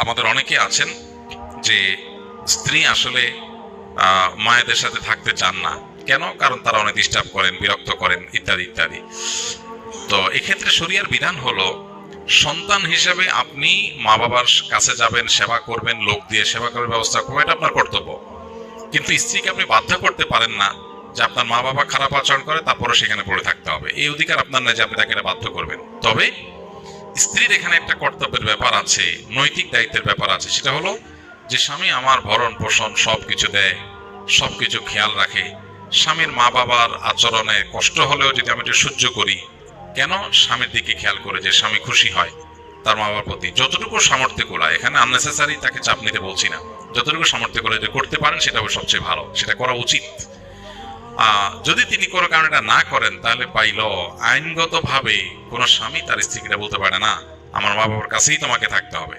আমাদের অনেকে আছেন যে স্ত্রী আসলে মায়েদের সাথে থাকতে চান না। কেন? কারণ তারা অনেক ডিস্টার্ব করেন, বিরক্ত করেন, ইত্যাদি ইত্যাদি। তো এক্ষেত্রে শরিয়ার বিধান হলো, সন্তান হিসেবে আপনি মা বাবার কাছে যাবেন, সেবা করবেন, লোক দিয়ে সেবা করার ব্যবস্থা করবেন, এটা আপনার কর্তব্য। কিন্তু স্ত্রীকে আপনি বাধ্য করতে পারেন না যে আপনার মা বাবা খারাপ আচরণ করে তারপরে সেখানে পড়ে থাকতে হবে। এই অধিকার আপনার নয় যে আপনি তাকে বাধ্য করবেন। তবে স্ত্রীর এখানে একটা কর্তব্যের ব্যাপার আছে, নৈতিক দায়িত্বের ব্যাপার আছে। সেটা হলো যে স্বামী আমার ভরণ পোষণ সবকিছু দেয়, সবকিছু খেয়াল রাখে। স্বামীর মা বাবার আচরণে কষ্ট হলেও যদি আমি এটা সহ্য করি, কেন? স্বামীর দিকে খেয়াল করে যে স্বামী খুশি হয় তার মা বাবার প্রতি, যতটুকু সামর্থ্য করা। এখানে আননেসেসারি তাকে চাপ নিতে বলছি না, যতটুকু সামর্থ্য করে যে করতে পারেন সেটা সবচেয়ে ভালো, সেটা করা উচিত। যদি তিনি কোনো কারণে এটা না করেন, তাহলে পাইল আইনগত ভাবে কোনো স্বামী তার স্ত্রীকে বলতে পারে না আমার মা বাবার কাছেই তোমাকে থাকতে হবে।